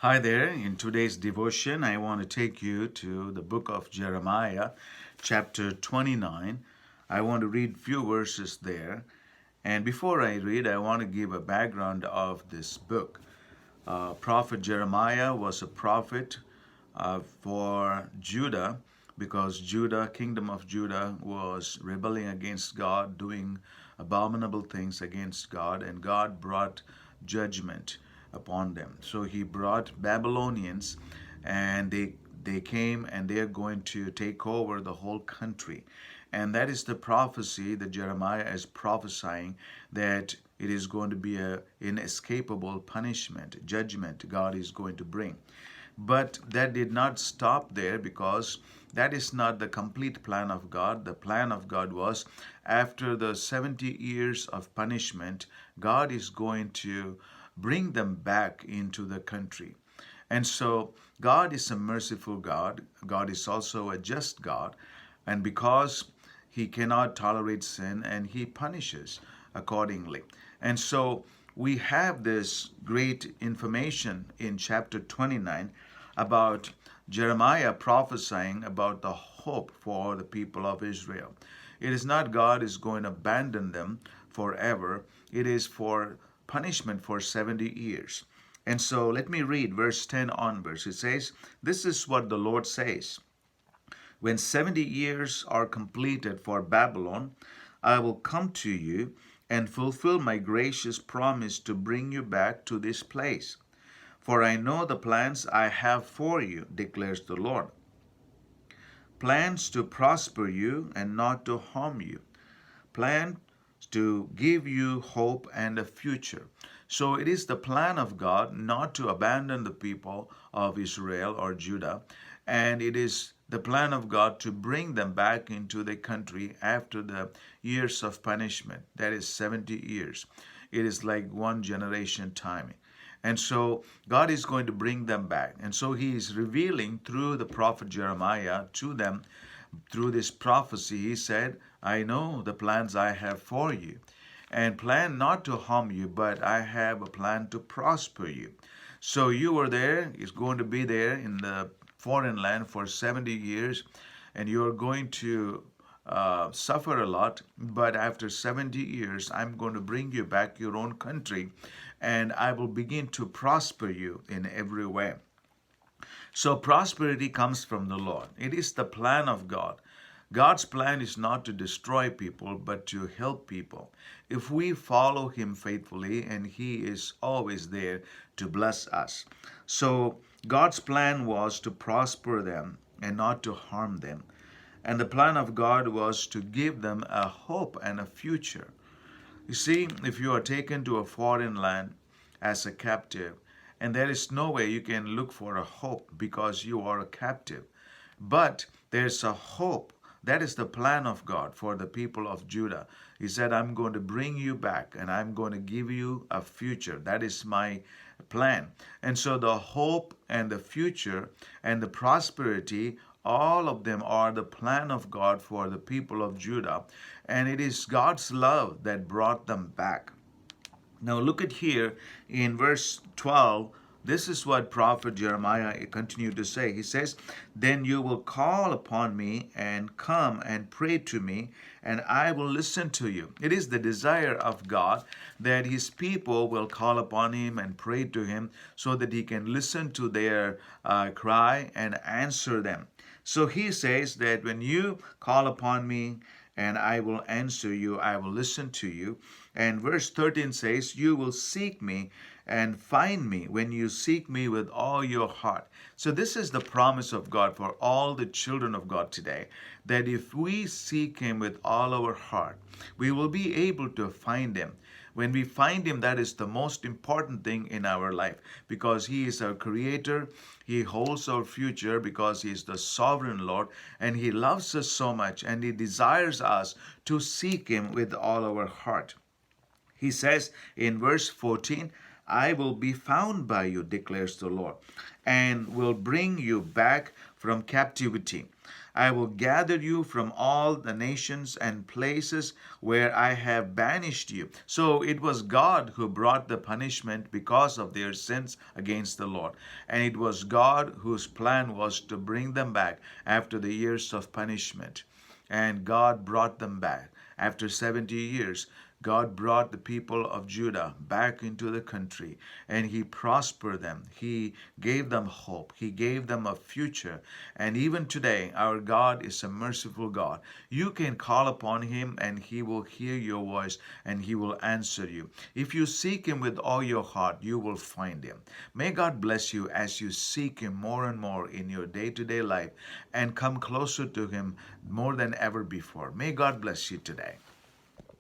Hi there. In today's devotion, I want to take you to the book of Jeremiah, chapter 29. I want to read few verses there. And before I read, I want to give a background of this book. Prophet Jeremiah was a prophet for Judah because kingdom of Judah, was rebelling against God, doing abominable things against God, and God brought judgment upon them. So he brought Babylonians, and they came and they are going to take over the whole country. And that is the prophecy that Jeremiah is prophesying, that it is going to be an inescapable punishment, judgment God is going to bring. But that did not stop there, because that is not the complete plan of God. The plan of God was, after the 70 years of punishment, God is going to bring them back into the country. And so God is a merciful God. God is also a just God. And because he cannot tolerate sin, and he punishes accordingly. And so we have this great information in chapter 29 about Jeremiah prophesying about the hope for the people of Israel. It is not God is going to abandon them forever. It is for punishment for 70 years. And so let me read verse 10 onwards. It says, "This is what the Lord says. When 70 years are completed for Babylon, I will come to you and fulfill my gracious promise to bring you back to this place. For I know the plans I have for you, declares the Lord. Plans to prosper you and not to harm you. Plans to give you hope and a future." So it is the plan of God not to abandon the people of Israel or Judah, and it is the plan of God to bring them back into the country after the years of punishment. That is 70 years. It is like one generation timing. And so God is going to bring them back. And so he is revealing through the prophet Jeremiah to them, through this prophecy. He said, "I know the plans I have for you, and plan not to harm you, but I have a plan to prosper you." So you were there, is going to be there in the foreign land for 70 years, and you're going to suffer a lot. But after 70 years, I'm going to bring you back your own country, and I will begin to prosper you in every way. So prosperity comes from the Lord. It is the plan of God. God's plan is not to destroy people, but to help people. If we follow him faithfully, and he is always there to bless us. So God's plan was to prosper them and not to harm them. And the plan of God was to give them a hope and a future. You see, if you are taken to a foreign land as a captive, and there is no way you can look for a hope because you are a captive, but there's a hope. That is the plan of God for the people of Judah. He said, "I'm going to bring you back, and I'm going to give you a future." That is my plan. And so the hope and the future and the prosperity, all of them are the plan of God for the people of Judah. And it is God's love that brought them back. Now look at here in verse 12. This is what prophet Jeremiah continued to say. He says, "Then you will call upon me and come and pray to me, and I will listen to you." It is the desire of God that his people will call upon him and pray to him, so that he can listen to their cry and answer them. So he says that when you call upon me, and I will answer you, I will listen to you. And verse 13 says, "You will seek me and find me when you seek me with all your heart." So this is the promise of God for all the children of God today, that if we seek him with all our heart, we will be able to find him. When we find him, that is the most important thing in our life, because he is our creator. He holds our future because he is the sovereign Lord, and he loves us so much, and he desires us to seek him with all our heart. He says in verse 14, I will be found by you, declares the Lord, and will bring you back from captivity. I will gather you from all the nations and places where I have banished you. So it was God who brought the punishment because of their sins against the Lord. And it was God whose plan was to bring them back after the years of punishment. And God brought them back. After 70 years, God brought the people of Judah back into the country, and He prospered them. He gave them hope. He gave them a future. And even today, our God is a merciful God. You can call upon Him, and He will hear your voice, and He will answer you. If you seek Him with all your heart, you will find Him. May God bless you as you seek Him more and more in your day to day life and come closer to Him more than ever before. May God bless you today.